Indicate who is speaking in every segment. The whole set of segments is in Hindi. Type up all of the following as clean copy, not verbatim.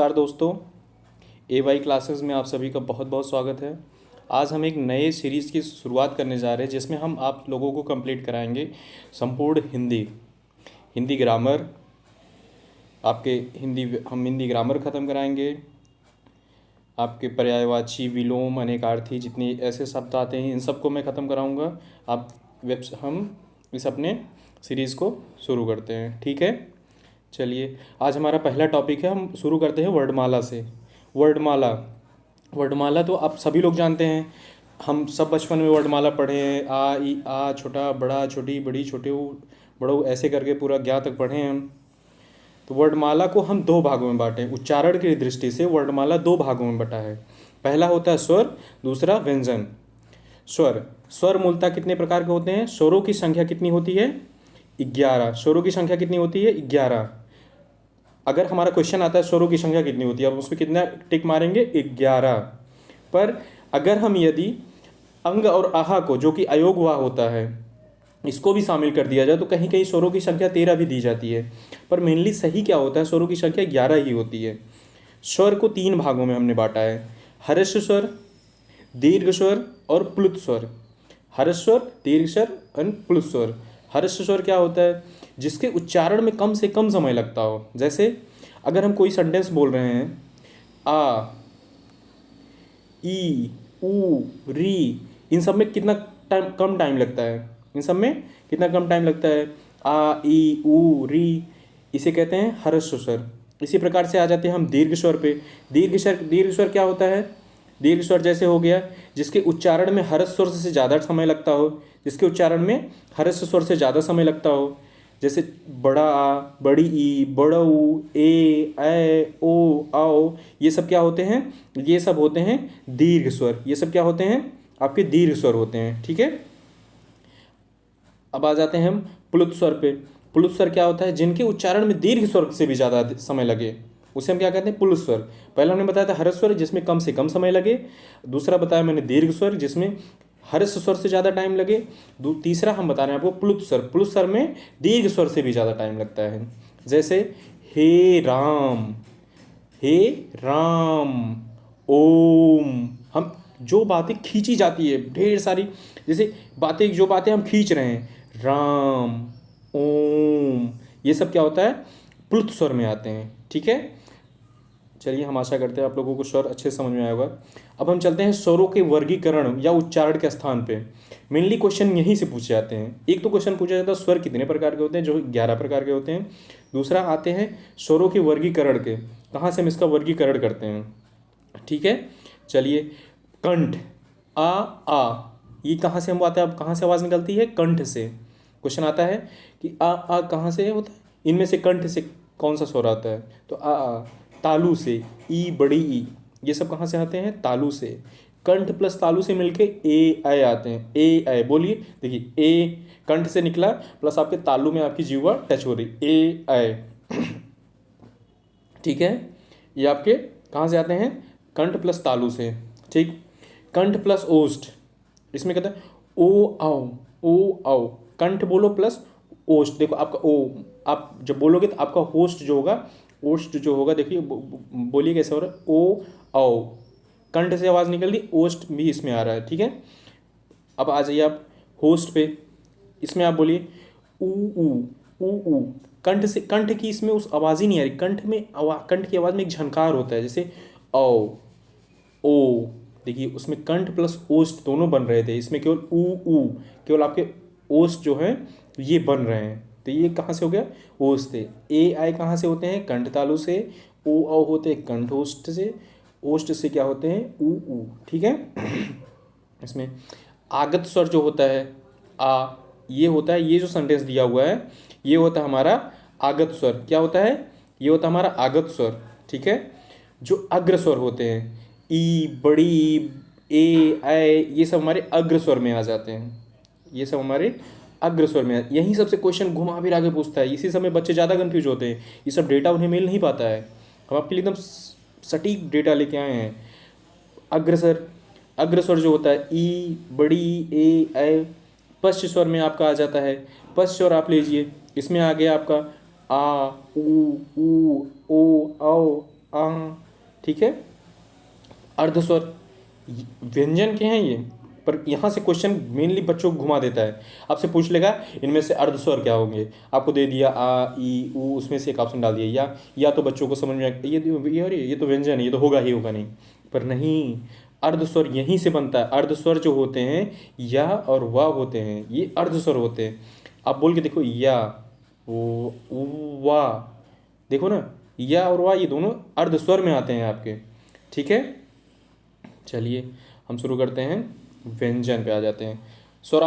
Speaker 1: नमस्कार दोस्तों, ए वाई क्लासेस में आप सभी का बहुत बहुत स्वागत है। आज हम एक नए सीरीज़ की शुरुआत करने जा रहे हैं जिसमें हम आप लोगों को कंप्लीट कराएंगे संपूर्ण हिंदी हिंदी ग्रामर। आपके हम हिंदी ग्रामर ख़त्म कराएंगे। आपके पर्यायवाची, विलोम, अनेकार्थी, जितने ऐसे शब्द आते हैं इन सबको मैं ख़त्म कराऊंगा। हम इस अपने सीरीज़ को शुरू करते हैं, ठीक है। चलिए, आज हमारा पहला टॉपिक है, हम शुरू करते हैं वर्णमाला से। वर्णमाला वर्णमाला तो आप सभी लोग जानते हैं। हम सब बचपन में वर्णमाला पढ़े हैं। आ ई आ, छोटा बड़ा, छोटी बड़ी, छोटे ऊ बड़ो, ऐसे करके पूरा ज्ञा तक पढ़े हैं हम। तो वर्णमाला को हम दो भागों में बांटे। उच्चारण की दृष्टि से वर्णमाला दो भागों में बटा है। पहला होता है स्वर, दूसरा व्यंजन। स्वर स्वर मूलतः कितने प्रकार के होते हैं? स्वरों की संख्या कितनी होती है? 11। स्वरों की संख्या कितनी होती है? 11। अगर हमारा क्वेश्चन आता है स्वरों की संख्या कितनी होती है, अब उसमें कितना टिक मारेंगे? 11। पर अगर हम यदि अंग और आहा को, जो कि अयोग वाह होता है, इसको भी शामिल कर दिया जाए तो कहीं कहीं स्वरों की संख्या 13 भी दी जाती है। पर मेनली सही क्या होता है? स्वरों की संख्या 11 ही होती है। स्वर को तीन भागों में हमने बांटा है: हर्ष स्वर, दीर्घ स्वर और प्लुत स्वर। हर्ष स्वर, दीर्घ स्वर और प्लुत स्वर। हर्ष स्वर क्या होता है? जिसके उच्चारण में कम से कम समय लगता हो। जैसे अगर हम कोई सेंटेंस बोल रहे हैं, आ, ई, ऊ, री, इन सब में कितना कम टाइम लगता है? इन सब में कितना कम टाइम लगता है? आ, ई, ऊ, री, इसे कहते हैं हर्ष स्वर। इसी प्रकार से आ जाते हैं हम दीर्घ स्वर पे। दीर्घ स्वर क्या होता है? दीर्घ स्वर जैसे हो गया जिसके उच्चारण में हर्ष स्वर से ज़्यादा समय लगता हो, जिसके उच्चारण में हर्ष स्वर से ज़्यादा समय लगता हो। जैसे बड़ा आ, बड़ी ई, बड़ा ऊ, ए ओ, आओ, ये सब क्या होते हैं? ये सब होते हैं दीर्घ स्वर। ये सब क्या होते हैं? आपके दीर्घ स्वर होते हैं, ठीक है। अब आ जाते हैं हम प्लुत स्वर पे। प्लुत स्वर क्या होता है? जिनके उच्चारण में दीर्घ स्वर से भी ज़्यादा समय लगे, उसे हम क्या कहते हैं? प्लुत स्वर। पहले हमने बताया था हर्ष स्वर, जिसमें कम से कम समय लगे। दूसरा बताया मैंने दीर्घ स्वर, जिसमें हर्ष स्वर से ज़्यादा टाइम लगे। तीसरा हम बता रहे हैं आपको प्लुत स्वर। प्लुत स्वर में दीर्घ स्वर से भी ज़्यादा टाइम लगता है। जैसे हे राम, हे राम, ओम। हम जो बातें खींची जाती है ढेर सारी, जैसे जो बातें हम खींच रहे हैं, राम, ओम, ये सब क्या होता है? प्लुत स्वर में आते हैं, ठीक है। चलिए, हम आशा करते हैं आप लोगों को स्वर अच्छे से समझ में आया होगा। अब हम चलते हैं स्वरों के वर्गीकरण या उच्चारण के स्थान पे। मेनली क्वेश्चन यहीं से पूछे जाते हैं। एक तो क्वेश्चन पूछा जाता है स्वर कितने प्रकार के होते हैं, जो 11 प्रकार के होते हैं। दूसरा आते हैं स्वरों के वर्गीकरण के, कहाँ से हम इसका वर्गीकरण करते हैं, ठीक है। चलिए, कंठ, आ, ये कहाँ से हम आते हैं? अब कहाँ से आवाज़ निकलती है? कंठ से। क्वेश्चन आता है कि आ कहाँ से होता है? इनमें से कंठ से कौन सा स्वर आता है? तो आ। तालु से, ई, बड़ी ई, ये सब कहाँ से आते हैं? तालु से। कंठ प्लस तालु से मिलके ए आए आते हैं। ए आए, बोलिए, देखिए, ए कंठ से निकला प्लस आपके तालु में आपकी जीवा टच हो रही, ए आए, ठीक है। ये आपके कहाँ से आते हैं? कंठ प्लस तालु से, ठीक। कंठ प्लस ओष्ठ, इसमें कहता है ओ आओ, ओ आओ। कंठ बोलो प्लस ओष्ठ, देखो आपका ओ, आप जब बोलोगे तो आपका होस्ट जो होगा, ओष्ठ जो होगा, देखिए बोलिए कैसे हो रहा है? ओ आओ, कंठ से आवाज़ निकल रही, ओष्ठ भी इसमें आ रहा है, ठीक है। अब आ जाइए आप होस्ट पे। इसमें आप बोलिए ऊ ऊ, ऊ ऊ। कंठ से, कंठ की इसमें उस आवाज़ ही नहीं आ रही। कंठ की आवाज़ में एक झनकार होता है, जैसे ओ, ओ, देखिए उसमें कंठ प्लस ओष्ठ दोनों बन रहे थे, इसमें केवल ऊ, केवल आपके ओष्ठ जो हैं ये बन रहे हैं। तो ये कहाँ से हो गया? ओष्ठ से। ए आई कहाँ से होते हैं? कंठ तालु से। ओ औ होते हैं कंठ ओष्ठ से। ओष्ठ से क्या होते हैं? ऊ, ठीक है। इसमें आगत स्वर जो होता है, आ, ये होता है, ये जो सेंटेंस दिया हुआ है ये होता है हमारा आगत स्वर। क्या होता है? ये होता है हमारा आगत स्वर, ठीक है। जो अग्र स्वर होते हैं, ई, बड़ी, ए, ये सब हमारे अग्र स्वर में आ जाते हैं। ये सब हमारे अग्र स्वर में, यही सबसे क्वेश्चन घुमा फिरा के पूछता है। इसी समय बच्चे ज़्यादा कंफ्यूज होते हैं, ये सब डेटा उन्हें मिल नहीं पाता है। हम आपके लिए एकदम सटीक डेटा लेके आए हैं। अग्र स्वर जो होता है, ई, बड़ी, ए, पश्च स्वर में आपका आ जाता है। पश्च स्वर आप लीजिए, इसमें आ गया आपका आ, ऊ, ओ, औ, आ, ठीक है। अर्धस्वर व्यंजन के हैं ये, पर यहाँ से क्वेश्चन मेनली बच्चों को घुमा देता है। आपसे पूछ लेगा इनमें से अर्धस्वर क्या होंगे, आपको दे दिया आ ई ऊ, उसमें से एक ऑप्शन डाल दिया, या तो बच्चों को समझ में ये तो व्यंजन है, ये तो होगा ही होगा नहीं, पर नहीं, अर्धस्वर यहीं से बनता है। अर्धस्वर जो होते हैं या और वाह होते हैं, ये अर्धस्वर होते हैं। आप बोल के देखो या वो वाह, देखो ना, या और वाह ये दोनों अर्धस्वर में आते हैं आपके, ठीक है। चलिए हम शुरू करते हैं, व्यंजन पे आ जाते हैं। स्वर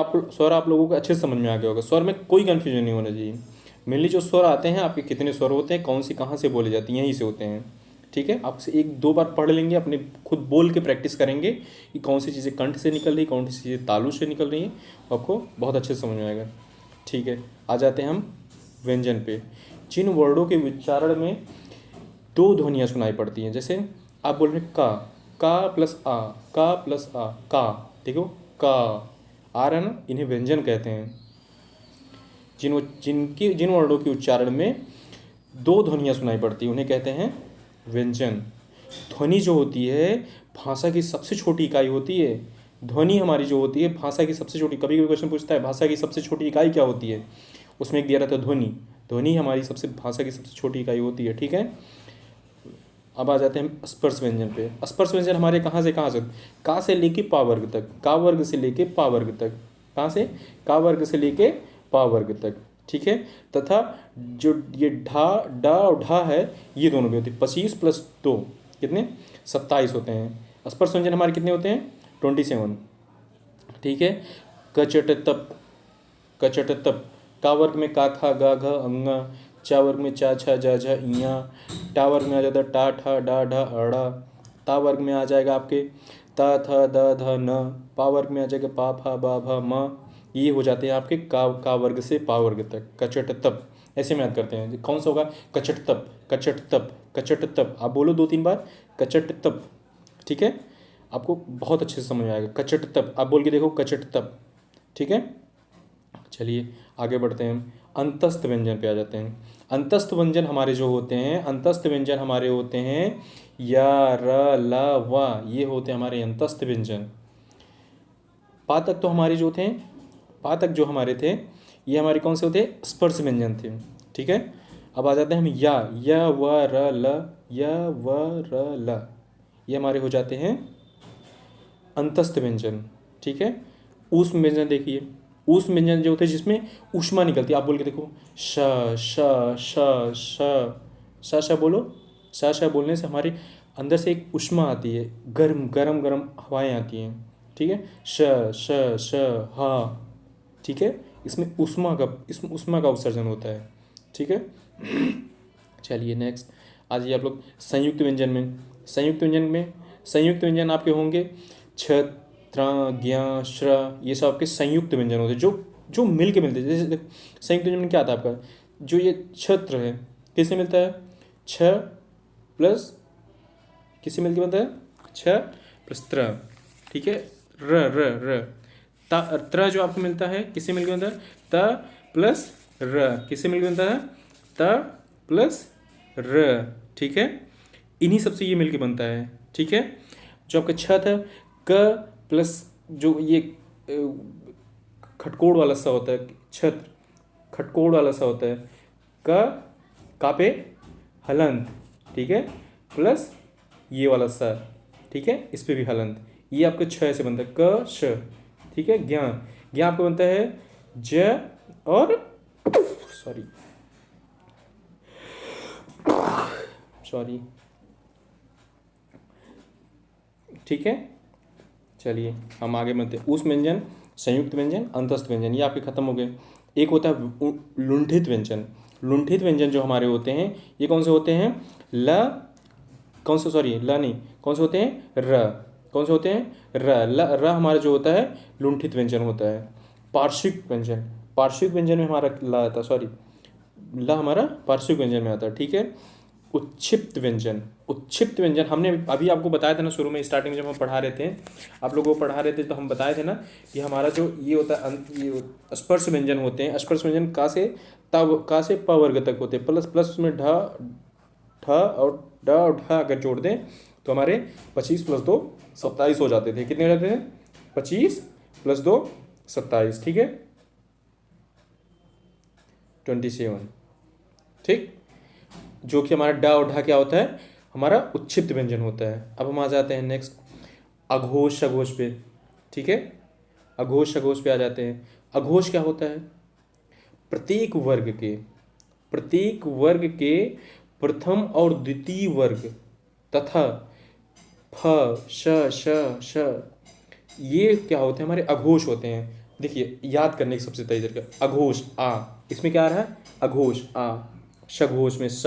Speaker 1: आप लोगों को अच्छे से समझ में आ गया होगा, स्वर में कोई कन्फ्यूजन नहीं होना चाहिए। मेनली जो स्वर आते हैं आपके, कितने स्वर होते हैं, कौन सी कहाँ से बोले जाती हैं, यहीं से होते हैं, ठीक है। आपसे एक दो बार पढ़ लेंगे, अपने खुद बोल के प्रैक्टिस करेंगे कि कौन सी चीज़ें कंठ से निकल रही, कौन सी चीज़ें तालु से निकल रही हैं, आपको बहुत अच्छे से समझ में आएगा, ठीक है। आ जाते हैं हम व्यंजन पे। जिन वर्डों के उच्चारण में दो ध्वनियाँ सुनाई पड़ती हैं, जैसे आप बोल रहे हैं का प्लस आ, का प्लस आ, का, देखो का आ रहा है ना, इन्हें व्यंजन कहते हैं। जिन वर्डों के उच्चारण में दो ध्वनियाँ सुनाई पड़ती हैं उन्हें कहते हैं व्यंजन। ध्वनि जो होती है भाषा की सबसे छोटी इकाई होती है। ध्वनि हमारी जो होती है भाषा की सबसे छोटी, कभी कभी क्वेश्चन पूछता है भाषा की सबसे छोटी इकाई क्या होती है, उसमें एक दिया रहता है ध्वनि। ध्वनि हमारी भाषा की सबसे छोटी इकाई होती है, ठीक है। अब आ जाते हैं स्पर्श व्यंजन पे। स्पर्श व्यंजन हमारे कहाँ से का से लेके पा वर्ग तक, का वर्ग से लेके पा वर्ग तक, कहाँ से, का वर्ग से लेके पा वर्ग तक, ठीक है। तथा जो ये ढा डा और ढा है, ये दोनों भी होते हैं। 25 + 2 कितने, 27 होते हैं। स्पर्श व्यंजन हमारे कितने होते हैं, 27, ठीक है। कचट तप, का वर्ग में का खा गा घ अंगा, चा वर्ग में चा छा जा झा इया, टा वर्ग में आ जाता टा ठा डा ढा अड़ा, ता वर्ग में आ जाएगा आपके ता था दा धा न, पा वर्ग में आ जाएगा पा फा बा भा मा। ये हो जाते हैं आपके का वर्ग से पा वर्ग तक। कचट तप ऐसे में याद करते हैं, कौन सा होगा, कचट तप, कचट तप, कचट तप। आप बोलो 2-3 बार कचट तप, ठीक है, आपको बहुत अच्छे से समझ में आएगा। कचट तप आप बोल के देखो, कचट तप, ठीक है। चलिए आगे बढ़ते हैं, हम अंतस्थ व्यंजन पे आ जाते हैं। अंतस्थ व्यंजन हमारे जो होते हैं, अंतस्थ व्यंजन हमारे होते हैं या र ल व, ये होते हैं हमारे अंतस्थ व्यंजन। पातक तो हमारे जो थे, पातक जो हमारे थे, ये हमारे कौन से होते, स्पर्श व्यंजन थे, ठीक है। अब आ जाते हैं हम या व र ल, या व र ल, ये हमारे हो जाते हैं अंतस्थ व्यंजन, ठीक है। ऊष्म व्यंजन देखिए, ऊष्म व्यंजन जो होते हैं जिसमें ऊष्मा निकलती है, आप बोल के देखो श श श श श बोलो, श बोलने से हमारे अंदर से एक ऊष्मा आती है, गर्म गरम गरम हवाएं आती हैं, ठीक है। श श श हा, ठीक है, इसमें ऊष्मा का उत्सर्जन होता है, ठीक है। चलिए नेक्स्ट आ जाइए आप लोग संयुक्त व्यंजन में। संयुक्त व्यंजन आपके होंगे छ त्र ज्ञ श्र, ये सब आपके संयुक्त व्यंजन होते हैं, जो मिल के मिलते हैं। जैसे संयुक्त व्यंजन में क्या आता है आपका, जो ये छत्र है किससे मिलता है, छ प्लस किससे मिलके बनता है, छ प्लस त्र, ठीक है। र र र त्र जो आपको मिलता है किससे मिलके बनता है, त प्लस र, किससे मिलके बनता है, त प्लस र, ठीक है। इन्हीं सबसे ये मिलके बनता है, ठीक है। जो आपका छ था, क प्लस जो ये खटकोड़ वाला सा होता है, छत्र खटकोड़ वाला सा होता है, का पे हलंत, ठीक है, प्लस ये वाला सा, ठीक है, इस पे भी हलंत, ये आपका छ से बनता है, क श, ठीक है। ज्ञ आपको बनता है ज और सॉरी, ठीक है। चलिए हम आगे बढ़ते हैं। ऊष्म व्यंजन, संयुक्त व्यंजन, अंतस्थ व्यंजन, ये आपके खत्म हो गए। एक होता है लुंठित व्यंजन। लुंठित व्यंजन जो हमारे होते हैं ये कौन से होते हैं, कौन से होते हैं, कौन से होते हैं, र हमारा जो होता है लुंठित व्यंजन होता है। पार्श्विक व्यंजन में हमारा ला आता है, ल हमारा पार्श्विक व्यंजन में आता है, ठीक है। उत्क्षिप्त व्यंजन हमने अभी आपको बताया था ना, शुरू में स्टार्टिंग में जब हम पढ़ा रहे थे, आप लोगों को पढ़ा रहे थे, तो हम बताए थे ना कि हमारा जो ये होता है, ये स्पर्श व्यंजन होते हैं। स्पर्श व्यंजन का से प वर्ग तक होते हैं, प्लस उसमें ठ और ड और ढ अगर जोड़ दें तो हमारे 25 प्लस 2 27 हो जाते थे। कितने हो जाते थे? 25 प्लस 2 27, ठीक है, 27, ठीक। जो कि हमारा ड और ढ क्या होता है? हमारा उच्छिष्ट व्यंजन होता है। अब हम आ जाते हैं नेक्स्ट अघोष सघोष पे, ठीक है। अघोष सघोष पे आ जाते हैं। अघोष क्या होता है? प्रत्येक वर्ग के प्रथम और द्वितीय वर्ग तथा फ श श श ये क्या होते हैं? हमारे अघोष होते हैं। देखिए याद करने की सबसे तेज तरीका, अघोष आ, इसमें क्या आ रहा है? अघोष आ। सघोष में स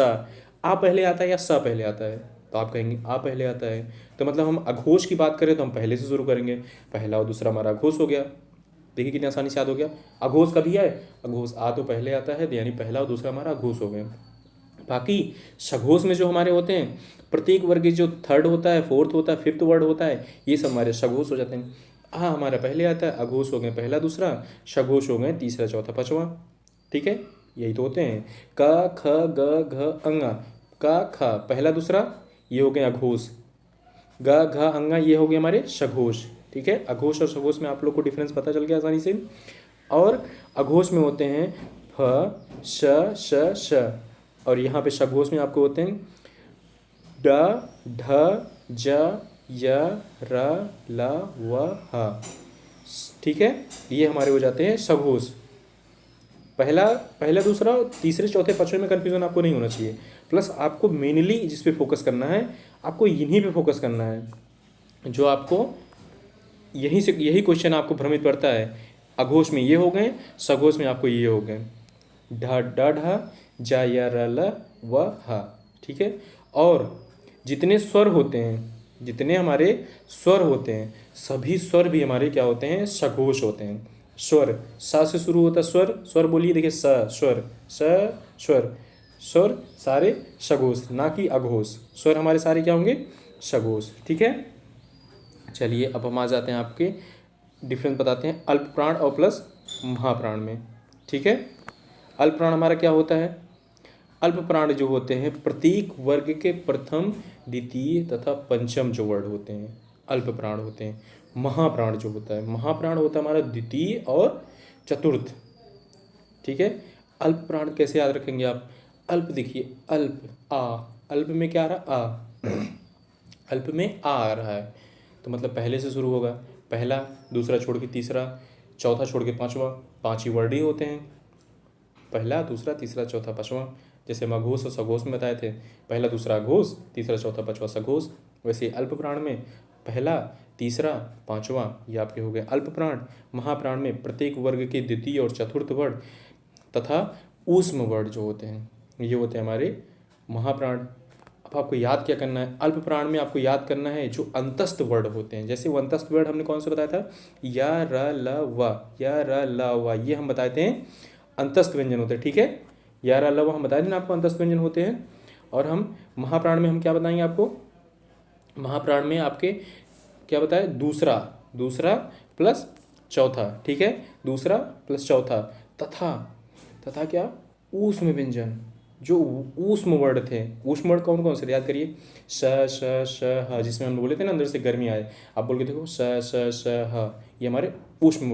Speaker 1: आ पहले आता है या स पहले आता है? तो आप कहेंगे आ पहले आता है। तो मतलब हम अघोष की बात करें तो हम पहले से शुरू करेंगे, पहला और दूसरा हमारा अघोष हो गया। देखिए कितनी आसानी से याद हो गया। अघोष कभी है? अघोष आ तो पहले आता है, यानी पहला और दूसरा हमारा अघोष हो गया। बाकी सघोष में जो हमारे होते हैं, प्रत्येक वर्ग के जो थर्ड होता है, फोर्थ होता है, फिफ्थ वर्ड होता है, ये सब हमारे सघोष हो जाते हैं। आ हमारा पहले आता है, अघोष हो गए पहला दूसरा, सघोष हो गए तीसरा चौथा पाँचवा, ठीक है, यही तो होते हैं। क ख ग घ अंगा, क ख पहला दूसरा, ये हो गए अघोष। ग घ अंगा ये हो गए हमारे सघोष, ठीक है। अघोष और सघोष में आप लोग को डिफरेंस पता चल गया आसानी से। और अघोष में होते हैं फ श श श, और यहाँ पे सघोष में आपको होते हैं ड ढ ज य र ल व ह, ठीक है। ये हमारे हो जाते हैं सघोष। पहला दूसरा तीसरे चौथे पाँचवें में कन्फ्यूजन आपको नहीं होना चाहिए। प्लस आपको मेनली जिस पे फोकस करना है, आपको इन्हीं पे फोकस करना है जो आपको यही क्वेश्चन आपको भ्रमित करता है। अघोष में ये हो गए, सघोष में आपको ये हो गए ढ ड ढ ज य र ल व ह, ठीक है। और जितने स्वर होते हैं, जितने हमारे स्वर होते हैं, सभी स्वर भी हमारे क्या होते हैं? सघोष होते हैं। स्वर सा से शुरू होता है, स्वर बोलिए, देखिए स स्वर, स्वर सारे सघोष, ना कि अघोष। स्वर हमारे सारे क्या होंगे? सघोष, ठीक है। चलिए अब हम आ जाते हैं, आपके डिफरेंस बताते हैं अल्प प्राण और प्लस महाप्राण में, ठीक है। अल्प प्राण हमारा क्या होता है? अल्प प्राण जो होते हैं, प्रत्येक वर्ग के प्रथम द्वितीय तथा पंचम जो वर्ड होते हैं, अल्प प्राण होते हैं। महाप्राण जो होता है, महाप्राण होता है हमारा द्वितीय और चतुर्थ, ठीक है। अल्प प्राण कैसे याद रखेंगे आप? अल्प देखिए, अल्प आ, अल्प में क्या आ रहा? आ अल्प में आ रहा है, तो मतलब पहले से शुरू होगा, पहला दूसरा छोड़ के तीसरा, चौथा छोड़ के पाँचवा, पाँच ही वर्ड ही होते हैं, पहला दूसरा तीसरा चौथा पाँचवा। जैसे हम अघोष और सघोष में बताए थे, पहला दूसरा अघोष, तीसरा चौथा पाँचवा सघोष। वैसे अल्प प्राण में पहला तीसरा पाँचवा ये आपके हो गए अल्प प्राण। महाप्राण में प्रत्येक वर्ग के द्वितीय और चतुर्थ वर्ण तथा ऊष्म वर्ण जो होते हैं, ये होते हैं हमारे महाप्राण। अब आपको याद क्या करना है? अल्प प्राण में आपको याद करना है जो अंतस्थ वर्ड होते हैं। जैसे वो अंतस्थ वर्ड हमने कौन सा बताया था? या र ल व, या र ल व, ये हम बताए थे अंतस्थ व्यंजन होते हैं, ठीक है। या र ल व हम बताए थे ना आपको अंतस्थ व्यंजन होते हैं। और हम महाप्राण में हम क्या बताएंगे आपको? महाप्राण में आपके क्या बताए? दूसरा प्लस चौथा, ठीक है, दूसरा प्लस चौथा, तथा क्या? ऊष्म व्यंजन, जो ऊष्म वर्ड थे। ऊष्म वर्ड कौन कौन से? याद करिए, स श श ह, जिसमें हम बोले थे ना अंदर से गर्मी आए, आप बोल के देखो स श श ह, ये हमारे ऊष्म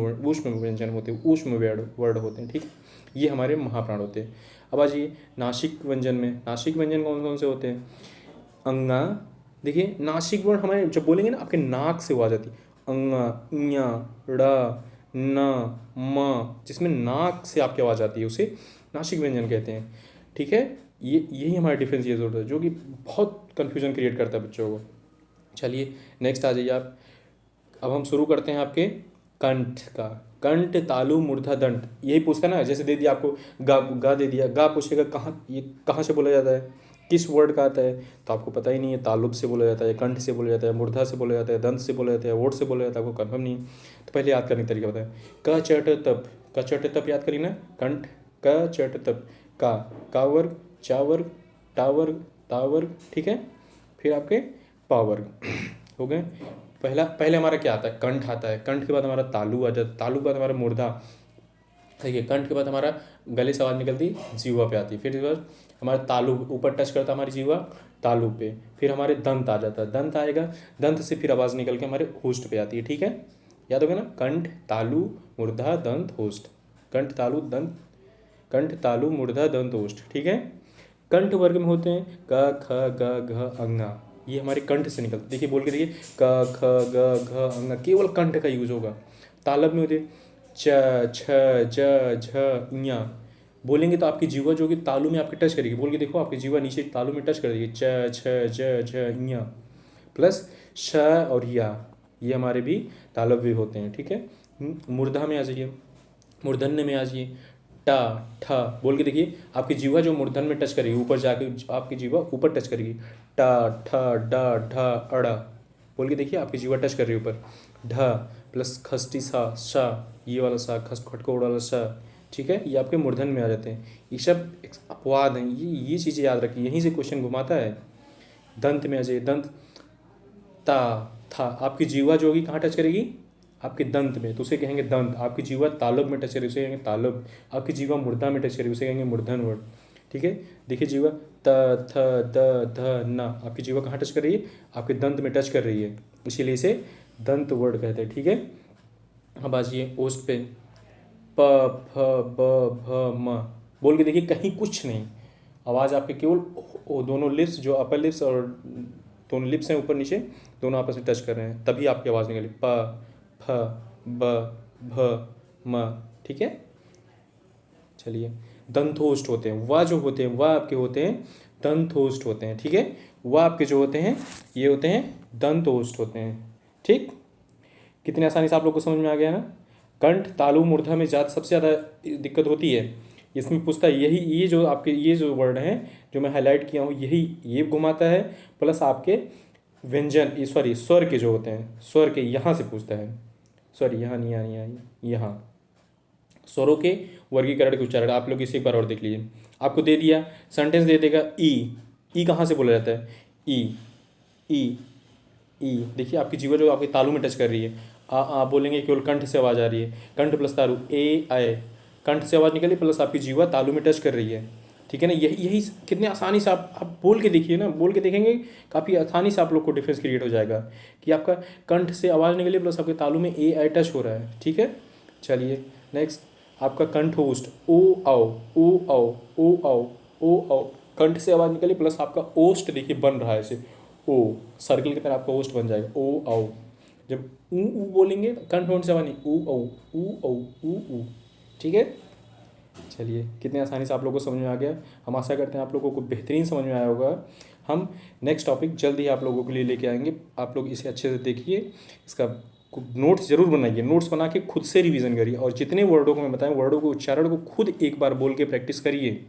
Speaker 1: व्यंजन होते हैं, ऊष्म वर्ड होते हैं, ठीक। ये हमारे महाप्राण होते हैं। अब आ जाइए नासिक व्यंजन में। नासिक व्यंजन कौन कौन से होते हैं? अंगा, देखिए नासिक वर्ण हमारे जब बोलेंगे ना, आपके नाक से आवाज आती है, अंगा, इया, ड़, न, म, जिसमें नाक से आपकी आवाज़ आती है, उसे नासिक व्यंजन कहते हैं, ठीक है। यही हमारा डिफरेंस ये होता है, जो कि बहुत कन्फ्यूजन क्रिएट करता है बच्चों को। चलिए नेक्स्ट आ जाइए आप। अब हम शुरू करते हैं आपके कंठ का। कंठ, तालु, मूर्धा, दंड, यही पूछता है ना। जैसे दे दिया आपको गा दे दिया, गा पूछेगा ये कहाँ से बोला जाता है, किस वर्ड का आता है, तो आपको पता ही नहीं है। तालुब से बोला जाता है, कंठ से बोला जाता है, मूर्धा से बोला जाता है, दंत से बोला जाता है, ओठ से बोला जाता है, आपको कन्फर्म नहीं है। तो पहले याद करने का तरीका बताएं। क चट तप, क चट तप याद करिए ना, कंठ क चट तप, का वर्ग, चा वर्ग, टा वर्ग, ता वर्ग, ठीक है। फिर आपके पा वर्ग हो गए। पहले हमारा क्या आता है? कंठ आता है। कंठ के बाद हमारा तालु आ जाता है, तालु के बाद हमारा मूर्धा, ठीक है। कंठ के बाद हमारा गले से आवाज़ निकलती जीवा पे आती है। फिर इसके बाद हमारा तालु ऊपर टच करता है हमारी जीवा तालु पे, फिर हमारे दंत आ जाता है, दंत आएगा, दंत से फिर आवाज़ निकल के हमारे होस्ट पे आती है। ठीक है, याद होगा ना, कंठ तालु मूर्धा दंत होस्ट, कंठ तालु दंत, कंठ तालु मूर्धा दंत होस्ट। ठीक है, कंठ वर्ग में होते हैं क ख ग घ अंगा, ये हमारे कंठ से निकलते। देखिए बोल के देखिए, क ख ग घ अंगा, केवल कंठ का यूज होगा। तालब में होते हैं च छ ज झ ञ, बोलेंगे तो आपकी जीवा जो कि तालु में आपके टच करेगी। बोल के देखो, आपकी जीवा नीचे तालु में टच कर देगी, च छ ज झ ञ, प्लस श और या, ये हमारे भी तालव्य होते हैं। ठीक है, मूर्धा में आ जाइए, मूर्धन्य में आ जाइए, टा ठा, बोल के देखिए, आपकी जीवा जो मूर्धन में टच करेगी, ऊपर जाके आपकी जीवा ऊपर टच करेगी, टा ठा डा ढा अड़ा, बोल के देखिए आपकी जीवा टच कर रही है ऊपर, ढ प्लस खस्टी सा सा, ये वाला सा खस खटकोड़ वाला सा। ठीक है, ये आपके मूर्धन में आ जाते हैं। ये सब अपवाद हैं, ये चीज़ें याद रखिए, यहीं से क्वेश्चन घुमाता है। दंत में आ जाइए, दंत ता था, आपकी जीवा जो होगी कहाँ टच करेगी, आपके दंत में, तो उसे कहेंगे दंत। आपकी जीवा तालब में टच करेगी, उसे कहेंगे तालब। आपकी जीवा मूर्धा में टच करेगी, उसे कहेंगे मूर्धन वर्ड। ठीक है, देखिए जीवा त थ द ध न, आपकी जीवा कहाँ टच कर रही है, आपके दंत में टच कर रही है, इसीलिए इसे दंत वर्ड कहते हैं। ठीक है, अब आ जाइए ओस्ट पे, प फ ब भ म, बोल के देखिए कहीं कुछ नहीं, आवाज़ आपके केवल दोनों लिप्स, जो अपर लिप्स और दोनों लिप्स हैं ऊपर नीचे, दोनों आपस में टच कर रहे हैं, तभी आपकी आवाज़ निकली, प फ ब भ म। ठीक है, चलिए, दंतोष्ट होते हैं, वह जो होते हैं वह आपके होते हैं दंतोष्ट होते हैं। ठीक है, वह आपके जो होते हैं ये होते हैं दंतोष्ट होते हैं। ठीक, कितनी आसानी से आप लोग को समझ में आ गया ना। कंठ तालु मूर्धा में सबसे ज़्यादा दिक्कत होती है, इसमें पूछता है यही, ये जो आपके ये जो वर्ड हैं जो मैं हाईलाइट किया हूँ, यही ये घुमाता है, प्लस आपके व्यंजन सॉरी स्वर के जो होते हैं, स्वर के यहाँ से पूछता है, सॉरी यहाँ नहीं, यहाँ नहीं, यहाँ स्वरों के वर्गीकरण के उच्चारण। आप लोग इसे एक बार और देख लीजिए, आपको दे दिया सेंटेंस दे देगा, ई कहाँ से बोला जाता है, ई ई ई, देखिए आपकी जीवा जो आपके तालु में टच कर रही है, आ बोलेंगे केवल कंठ से आवाज़ आ रही है, कंठ प्लस तालु, ए आए, कंठ से आवाज़ निकली प्लस आपकी जीवा तालु में टच कर रही है। ठीक है ना, यही कितने आसानी से आप बोल के देखिए ना, बोल के देखेंगे काफ़ी आसानी से आप लोग को डिफरेंस क्रिएट हो जाएगा कि आपका कंठ से आवाज़ निकली प्लस आपके तालु में ए आई टच हो रहा है। ठीक है, चलिए नेक्स्ट, आपका कंठ होस्ट, ओ आओ ओ आओ ओ आओ ओ आओ, कंठ से आवाज़ निकली प्लस आपका ओस्ट देखिए बन रहा है ऐसे, ओ सर्कल की तरह आपका ओस्ट बन जाएगा, ओ आओ। जब ऊ बोलेंगे कंठ होने से आवाज़ नहीं, ऊ औ ऊ औ ऊ ऊ। ठीक है, चलिए कितने आसानी से आप लोगों को समझ में आ गया। हम आशा करते हैं आप लोगों को बेहतरीन समझ में आया होगा। हम नेक्स्ट टॉपिक जल्द ही आप लोगों के लिए लेके आएंगे, आप लोग इसे अच्छे से देखिए, इसका नोट्स जरूर बनाइए, नोट्स बना के खुद से रिवीजन करिए, और जितने वर्डों को मैं बताएं वर्डों को उच्चारण को खुद एक बार बोल के प्रैक्टिस करिए।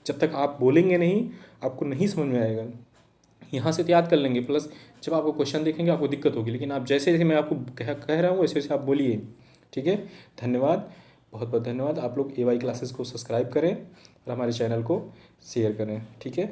Speaker 1: जब तक आप बोलेंगे नहीं आपको नहीं समझ में आएगा। यहाँ से तो याद कर लेंगे, प्लस जब आपको क्वेश्चन देखेंगे आपको दिक्कत होगी, लेकिन आप जैसे जैसे मैं आपको कह रहा हूँ वैसे वैसे आप बोलिए। ठीक है, धन्यवाद, बहुत बहुत धन्यवाद। आप लोग AY क्लासेस को सब्सक्राइब करें और हमारे चैनल को शेयर करें। ठीक है।